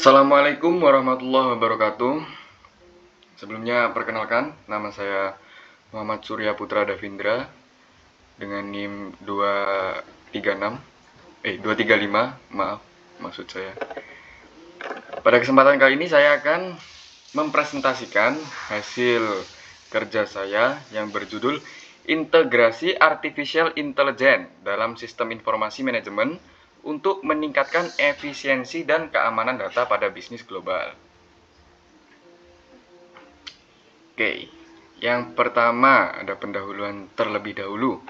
Assalamualaikum warahmatullahi wabarakatuh. Sebelumnya perkenalkan, nama saya Muhammad Surya Putra Davindra dengan NIM 235, maaf, maksud saya. Pada kesempatan kali ini saya akan mempresentasikan hasil kerja saya yang berjudul Integrasi Artificial Intelligence dalam Sistem Informasi Manajemen untuk meningkatkan efisiensi dan keamanan data pada bisnis global. Oke, yang pertama ada pendahuluan terlebih dahulu.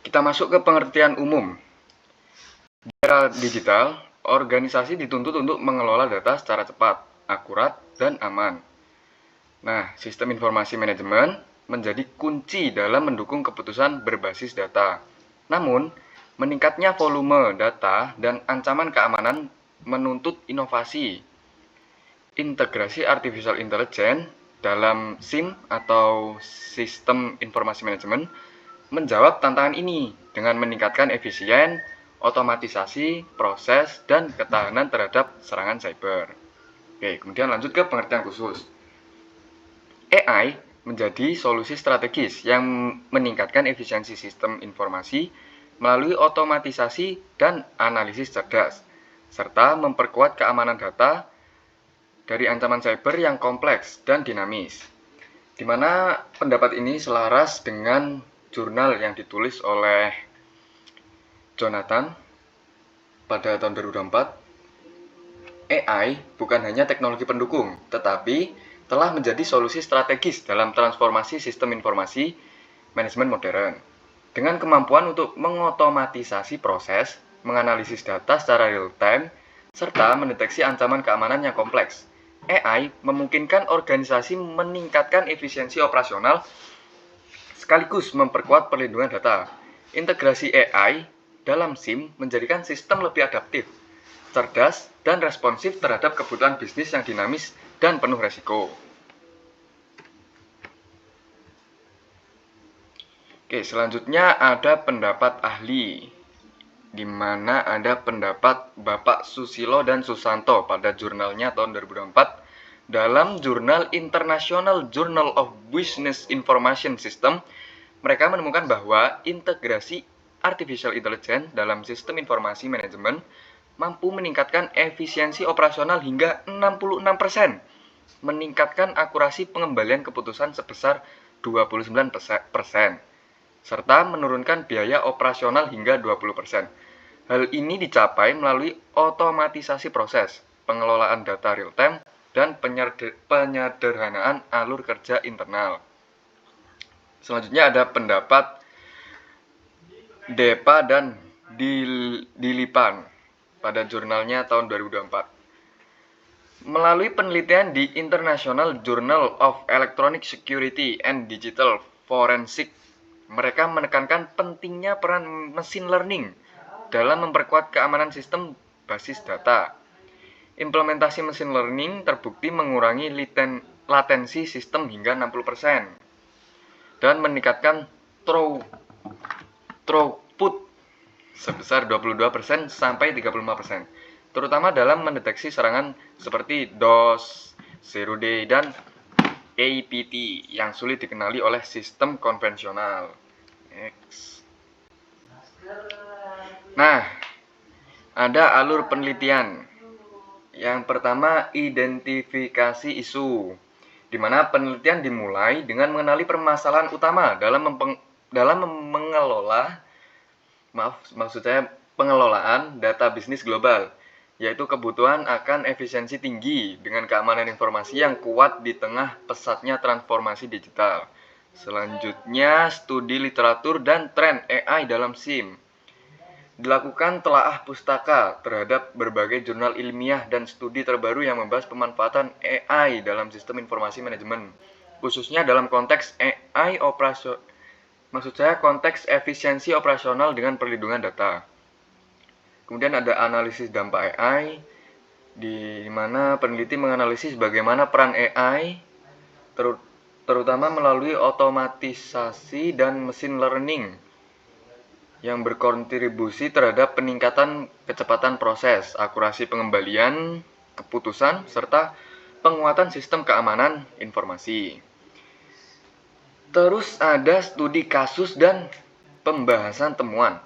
Kita masuk ke pengertian umum. Di era digital, organisasi dituntut untuk mengelola data secara cepat, akurat, dan aman. Nah, sistem informasi manajemen menjadi kunci dalam mendukung keputusan berbasis data. Namun, meningkatnya volume data dan ancaman keamanan menuntut inovasi. Integrasi Artificial Intelligence dalam SIM atau Sistem Informasi Manajemen menjawab tantangan ini dengan meningkatkan efisien, otomatisasi, proses, dan ketahanan terhadap serangan cyber. Oke, kemudian lanjut ke pengertian khusus. AI menjadi solusi strategis yang meningkatkan efisiensi sistem informasi melalui otomatisasi dan analisis cerdas, serta memperkuat keamanan data dari ancaman cyber yang kompleks dan dinamis. Di mana pendapat ini selaras dengan jurnal yang ditulis oleh Jonathan pada tahun 2024. AI bukan hanya teknologi pendukung, tetapi telah menjadi solusi strategis dalam transformasi sistem informasi manajemen modern. Dengan kemampuan untuk mengotomatisasi proses, menganalisis data secara real-time, serta mendeteksi ancaman keamanan yang kompleks, AI memungkinkan organisasi meningkatkan efisiensi operasional sekaligus memperkuat perlindungan data. Integrasi AI dalam SIM menjadikan sistem lebih adaptif, cerdas, dan responsif terhadap kebutuhan bisnis yang dinamis dan penuh resiko. Oke, selanjutnya ada pendapat ahli, di mana ada pendapat Bapak Susilo dan Susanto pada jurnalnya tahun 2024 dalam jurnal International Journal of Business Information System. Mereka menemukan bahwa integrasi Artificial Intelligence dalam sistem informasi manajemen mampu meningkatkan efisiensi operasional hingga 66%, meningkatkan akurasi pengembalian keputusan sebesar 29%, serta menurunkan biaya operasional hingga 20%. Hal ini dicapai melalui otomatisasi proses, pengelolaan data real-time, dan penyederhanaan alur kerja internal. Selanjutnya ada pendapat Depa dan Dilipan pada jurnalnya tahun 2024. Melalui penelitian di International Journal of Electronic Security and Digital Forensic, mereka menekankan pentingnya peran machine learning dalam memperkuat keamanan sistem basis data. Implementasi machine learning terbukti mengurangi latensi sistem hingga 60% dan meningkatkan throughput sebesar 22% sampai 35%, terutama dalam mendeteksi serangan seperti DOS, Zero Day, dan APT yang sulit dikenali oleh sistem konvensional. Next. Nah, ada alur penelitian. Yang pertama, identifikasi isu, di mana penelitian dimulai dengan mengenali permasalahan utama dalam pengelolaan data bisnis global, yaitu kebutuhan akan efisiensi tinggi dengan keamanan informasi yang kuat di tengah pesatnya transformasi digital. Selanjutnya, studi literatur dan tren AI dalam SIM. Dilakukan telaah pustaka terhadap berbagai jurnal ilmiah dan studi terbaru yang membahas pemanfaatan AI dalam sistem informasi manajemen, khususnya dalam konteks konteks efisiensi operasional dengan perlindungan data. Kemudian ada analisis dampak AI, di mana peneliti menganalisis bagaimana peran AI terutama melalui otomatisasi dan machine learning yang berkontribusi terhadap peningkatan kecepatan proses, akurasi pengembalian keputusan, serta penguatan sistem keamanan informasi. Terus ada studi kasus dan pembahasan temuan.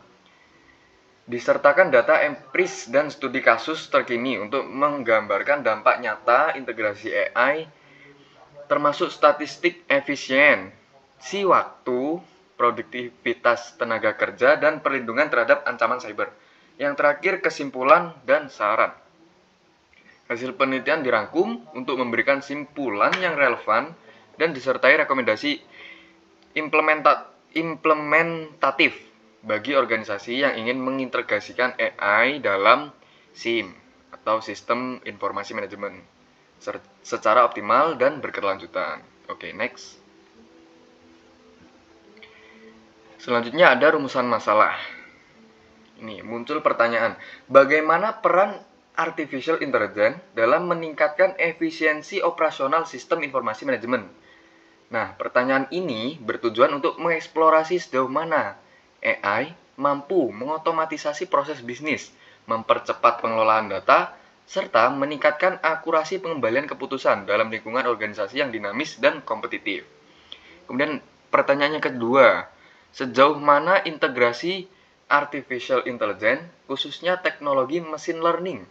Disertakan data empiris dan studi kasus terkini untuk menggambarkan dampak nyata integrasi AI, termasuk statistik efisiensi waktu, produktivitas tenaga kerja, dan perlindungan terhadap ancaman cyber. Yang terakhir, kesimpulan dan saran. Hasil penelitian dirangkum untuk memberikan simpulan yang relevan dan disertai rekomendasi implementatif bagi organisasi yang ingin mengintegrasikan AI dalam SIM atau Sistem Informasi Manajemen secara optimal dan berkelanjutan. Oke, next. Selanjutnya ada rumusan masalah. Ini muncul pertanyaan, bagaimana peran artificial intelligence dalam meningkatkan efisiensi operasional sistem informasi manajemen? Nah, pertanyaan ini bertujuan untuk mengeksplorasi sejauh mana AI mampu mengotomatisasi proses bisnis, mempercepat pengelolaan data, serta meningkatkan akurasi pengembalian keputusan dalam lingkungan organisasi yang dinamis dan kompetitif. Kemudian pertanyaannya kedua, sejauh mana integrasi artificial intelligence, khususnya teknologi machine learning,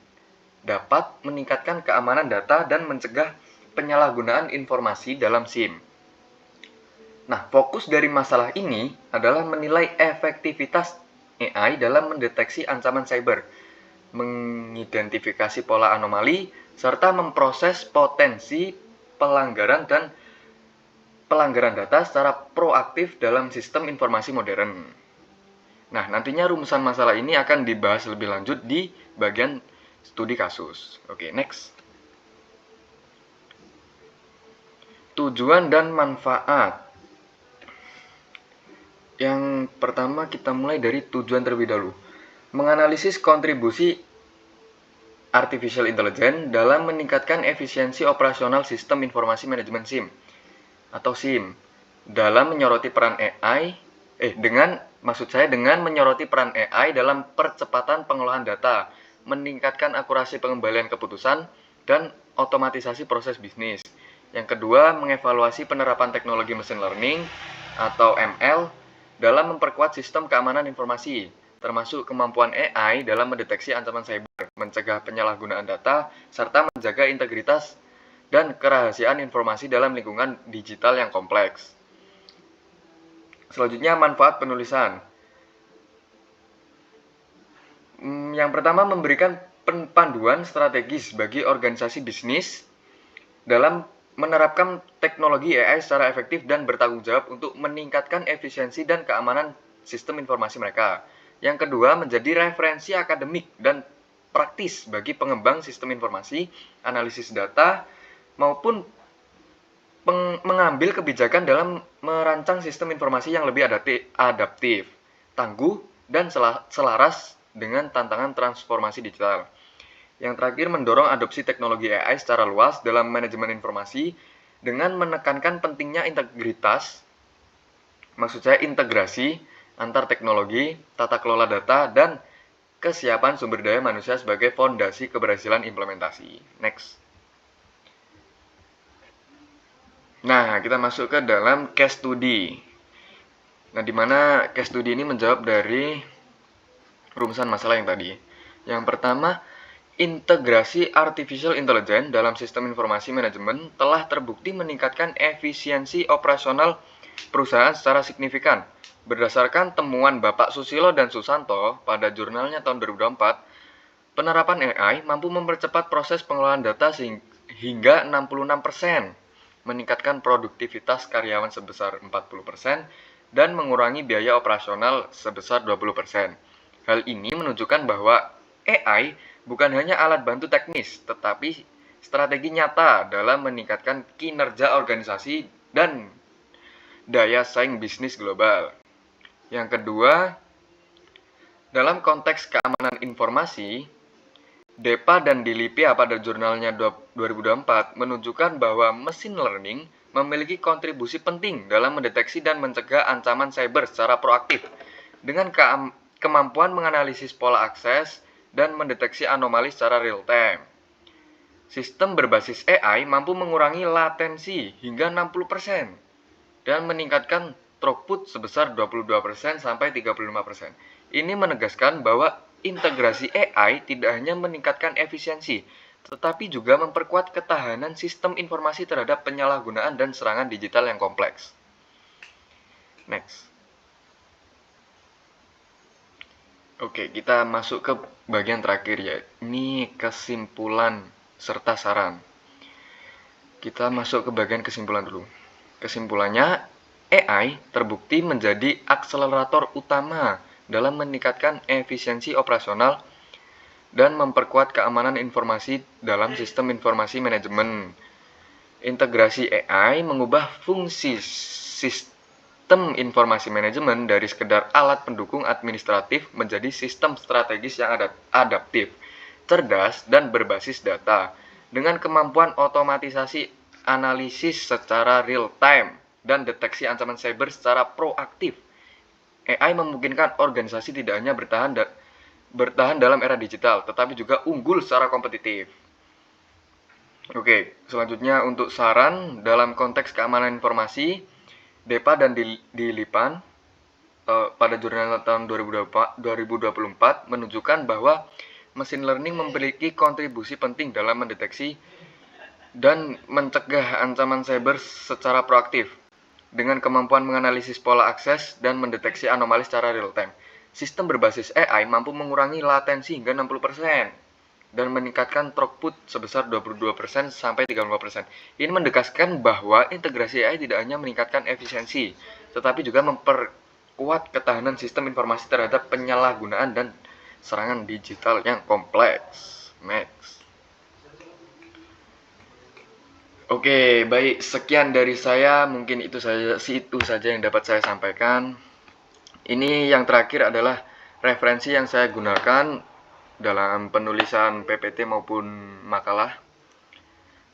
dapat meningkatkan keamanan data dan mencegah penyalahgunaan informasi dalam SIM. Nah, fokus dari masalah ini adalah menilai efektivitas AI dalam mendeteksi ancaman cyber, mengidentifikasi pola anomali, serta memproses potensi pelanggaran data secara proaktif dalam sistem informasi modern. Nah, nantinya rumusan masalah ini akan dibahas lebih lanjut di bagian studi kasus. Oke, next. Tujuan dan manfaat. Yang pertama kita mulai dari tujuan terlebih dahulu. Menganalisis kontribusi artificial intelligence dalam meningkatkan efisiensi operasional sistem informasi manajemen SIM atau SIM dalam menyoroti peran AI dengan menyoroti peran AI dalam percepatan pengolahan data, meningkatkan akurasi pengembalian keputusan dan otomatisasi proses bisnis. Yang kedua, mengevaluasi penerapan teknologi machine learning atau ML dalam memperkuat sistem keamanan informasi, termasuk kemampuan AI dalam mendeteksi ancaman cyber, mencegah penyalahgunaan data, serta menjaga integritas dan kerahasiaan informasi dalam lingkungan digital yang kompleks. Selanjutnya, manfaat penulisan. Yang pertama, memberikan panduan strategis bagi organisasi bisnis dalam menerapkan teknologi AI secara efektif dan bertanggung jawab untuk meningkatkan efisiensi dan keamanan sistem informasi mereka. Yang kedua, menjadi referensi akademik dan praktis bagi pengembang sistem informasi, analisis data, maupun mengambil kebijakan dalam merancang sistem informasi yang lebih adaptif, tangguh, dan selaras dengan tantangan transformasi digital. Yang terakhir, mendorong adopsi teknologi AI secara luas dalam manajemen informasi dengan menekankan pentingnya integritas, maksud saya integrasi antar teknologi, tata kelola data, dan kesiapan sumber daya manusia sebagai fondasi keberhasilan implementasi. Next. Nah, kita masuk ke dalam case study. Nah, di mana case study ini menjawab dari rumusan masalah yang tadi. Yang pertama, integrasi artificial intelligence dalam sistem informasi manajemen telah terbukti meningkatkan efisiensi operasional perusahaan secara signifikan. Berdasarkan temuan Bapak Susilo dan Susanto pada jurnalnya tahun 2024, penerapan AI mampu mempercepat proses pengelolaan data hingga 66%, meningkatkan produktivitas karyawan sebesar 40%, dan mengurangi biaya operasional sebesar 20%. Hal ini menunjukkan bahwa AI bukan hanya alat bantu teknis, tetapi strategi nyata dalam meningkatkan kinerja organisasi dan daya saing bisnis global. Yang kedua, dalam konteks keamanan informasi, DEPA dan DILIPIA pada jurnalnya 2024 menunjukkan bahwa machine learning memiliki kontribusi penting dalam mendeteksi dan mencegah ancaman cyber secara proaktif dengan kemampuan menganalisis pola akses dan mendeteksi anomali secara real time. Sistem berbasis AI mampu mengurangi latensi hingga 60% dan meningkatkan throughput sebesar 22% sampai 35%. Ini menegaskan bahwa integrasi AI tidak hanya meningkatkan efisiensi, tetapi juga memperkuat ketahanan sistem informasi terhadap penyalahgunaan dan serangan digital yang kompleks. Next. Oke, kita masuk ke bagian terakhir ya. Ini kesimpulan serta saran. Kita masuk ke bagian kesimpulan dulu. Kesimpulannya, AI terbukti menjadi akselerator utama dalam meningkatkan efisiensi operasional dan memperkuat keamanan informasi dalam sistem informasi manajemen. Integrasi AI mengubah fungsi sistem informasi manajemen dari sekedar alat pendukung administratif menjadi sistem strategis yang adaptif, cerdas, dan berbasis data. Dengan kemampuan otomatisasi analisis secara real time dan deteksi ancaman cyber secara proaktif, AI memungkinkan organisasi tidak hanya bertahan dalam era digital, tetapi juga unggul secara kompetitif. Oke, selanjutnya untuk saran dalam konteks keamanan informasi, DEPA dan Dilipan pada jurnal tahun 2024 menunjukkan bahwa machine learning memiliki kontribusi penting dalam mendeteksi dan mencegah ancaman cyber secara proaktif dengan kemampuan menganalisis pola akses dan mendeteksi anomali secara real time. Sistem berbasis AI mampu mengurangi latensi hingga 60% dan meningkatkan throughput sebesar 22% sampai 35%. Ini menegaskan bahwa integrasi AI tidak hanya meningkatkan efisiensi, tetapi juga memperkuat ketahanan sistem informasi terhadap penyalahgunaan dan serangan digital yang kompleks. Next. Oke, baik, sekian dari saya. Mungkin itu saja yang dapat saya sampaikan. Ini yang terakhir adalah referensi yang saya gunakan dalam penulisan PPT maupun makalah,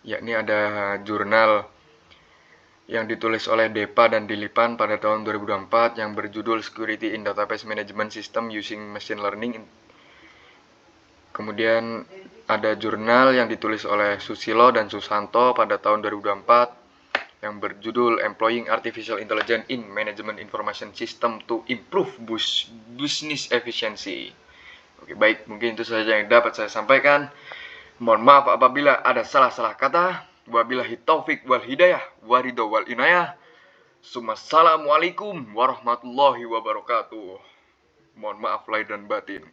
yakni ada jurnal yang ditulis oleh DEPA dan Dilipan pada tahun 2024 yang berjudul Security in Database Management System Using Machine Learning. Kemudian ada jurnal yang ditulis oleh Susilo dan Susanto pada tahun 2024 yang berjudul Employing Artificial Intelligence in Management Information System to Improve Business Efficiency. Oke, baik, mungkin itu saja yang dapat saya sampaikan. Mohon maaf apabila ada salah-salah kata. Wabillahi taufik wal hidayah, waridho wal inayah. Assalamualaikum warahmatullahi wabarakatuh. Mohon maaf lahir dan batin.